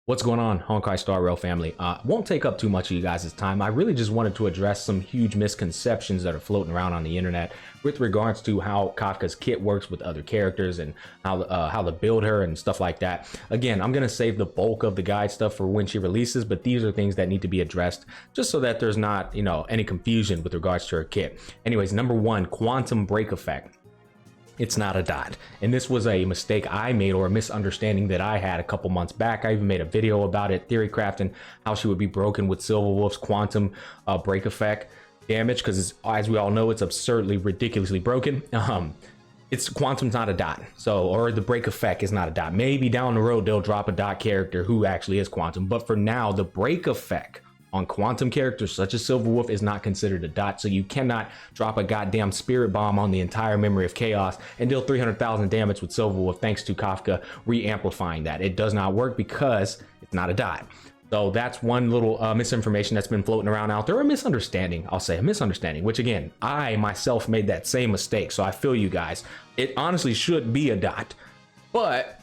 What's going on, Honkai Star Rail family? Won't take up too much of you guys' time. I really just wanted to address some huge misconceptions that are floating around on the internet with regards to how Kafka's kit works with other characters and how to build her and stuff like that. Again, I'm gonna save the bulk of the guide stuff for when she releases, but these are things that need to be addressed just so that there's not, any confusion with regards to her kit. Anyways, number one, quantum break effect. It's not a dot, and this was a mistake I made, or a misunderstanding that I had a couple months back. I even made a video about it, theory crafting how she would be broken with Silverwolf's quantum break effect damage, because as we all know, it's absurdly, ridiculously broken. It's quantum's not a dot, or the break effect is not a dot. Maybe down the road they'll drop a dot character who actually is quantum, but for now the break effect on quantum characters such as Silverwolf is not considered a dot, so you cannot drop a goddamn spirit bomb on the entire memory of chaos and deal 300,000 damage with Silverwolf thanks to Kafka re-amplifying that. It does not work because it's not a dot. So that's one little misinformation that's been floating around out there, a misunderstanding, I'll say a misunderstanding, which again, I myself made that same mistake, so I feel you guys. It honestly should be a dot, but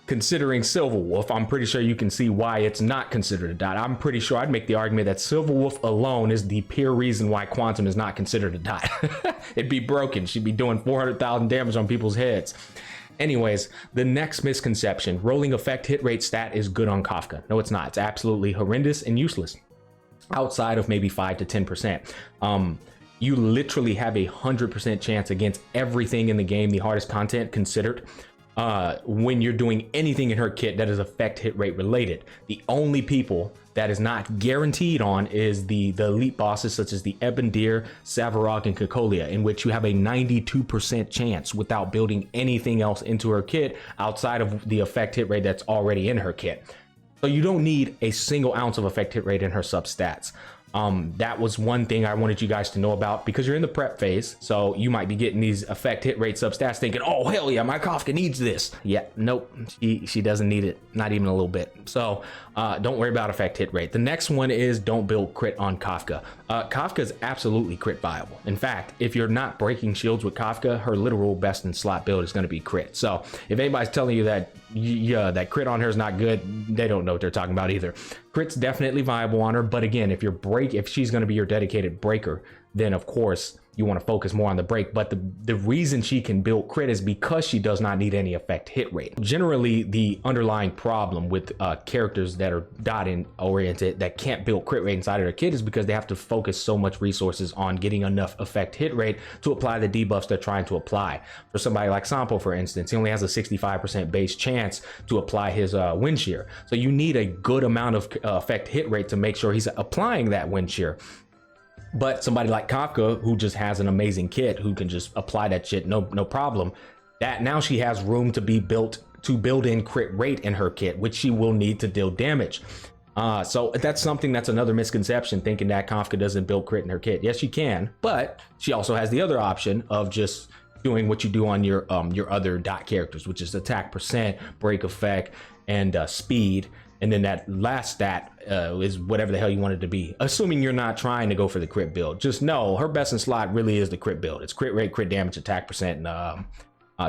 considering Silverwolf, I'm pretty sure you can see why it's not considered a dot. I'm pretty sure I'd make the argument that Silverwolf alone is the pure reason why quantum is not considered a dot. It'd be broken. She'd be doing 400,000 damage on people's heads. Anyways, the next misconception, rolling effect hit rate stat is good on Kafka. No, it's not. It's absolutely horrendous and useless outside of maybe 5 to 10%. You literally have 100% chance against everything in the game, the hardest content considered, when you're doing anything in her kit that is effect hit rate related. The only people that is not guaranteed on is the elite bosses such as the Ebendir, Savarog, and Kokolia, in which you have a 92% chance without building anything else into her kit outside of the effect hit rate that's already in her kit. So you don't need a single ounce of effect hit rate in her substats. That was one thing I wanted you guys to know about, because you're in the prep phase, so you might be getting these effect hit rate substats thinking, oh hell yeah, my Kafka needs this. Yeah, nope, she doesn't need it, not even a little bit. So don't worry about effect hit rate. The next one is don't build crit on Kafka. Kafka is absolutely crit viable. In fact, if you're not breaking shields with Kafka, her literal best in slot build is going to be crit. So if anybody's telling you that that crit on her is not good, they don't know what they're talking about either. Crit's definitely viable on her, but again, if she's going to be your dedicated breaker, then of course you want to focus more on the break. But the reason she can build crit is because she does not need any effect hit rate. Generally, the underlying problem with characters that are dot oriented that can't build crit rate inside of their kit is because they have to focus so much resources on getting enough effect hit rate to apply the debuffs they're trying to apply. For somebody like Sampo, for instance, he only has a 65% base chance to apply his wind shear. So you need a good amount of effect hit rate to make sure he's applying that wind shear. But somebody like Kafka, who just has an amazing kit, who can just apply that shit no problem, that now she has room to be built to build in crit rate in her kit, which she will need to deal damage. So that's another misconception, thinking that Kafka doesn't build crit in her kit. Yes, she can, but she also has the other option of just doing what you do on your other dot characters, which is attack percent, break effect, and speed. And then that last stat is whatever the hell you want it to be, assuming you're not trying to go for the crit build. Just know her best in slot really is the crit build. It's crit rate, crit damage, attack percent, and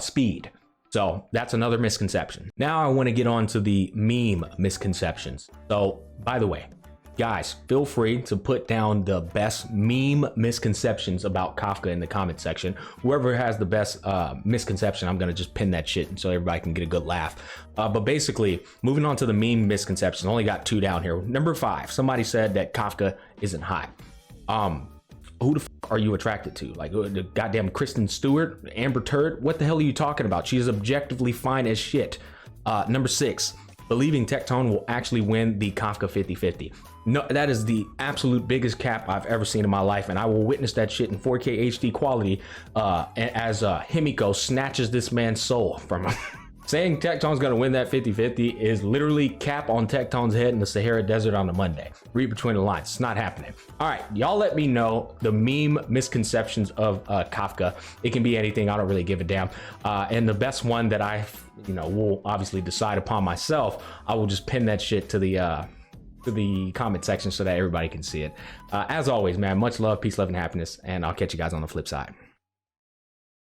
speed. So that's another misconception. Now I want to get on to the meme misconceptions. So by the way, guys, feel free to put down the best meme misconceptions about Kafka in the comment section. Whoever has the best misconception, I'm gonna just pin that shit so everybody can get a good laugh. But basically, moving on to the meme misconceptions, only got 2 down here. Number 5, somebody said that Kafka isn't hot. Who the fuck are you attracted to? Like the goddamn Kristen Stewart, Amber Turd? What the hell are you talking about? She's objectively fine as shit. Number 6, believing Tectone will actually win the Kafka 50-50. No, that is the absolute biggest cap I've ever seen in my life, and I will witness that shit in 4K HD quality as Himiko snatches this man's soul from him. Saying Tectone's gonna win that 50-50 is literally cap on Tectone's head in the Sahara Desert on a Monday. Read between the lines, it's not happening. All right, y'all let me know the meme misconceptions of Kafka. It can be anything, I don't really give a damn. And the best one that I will obviously decide upon myself, I will just pin that shit to the comment section so that everybody can see it. As always, man, much love, peace, love, and happiness, and I'll catch you guys on the flip side.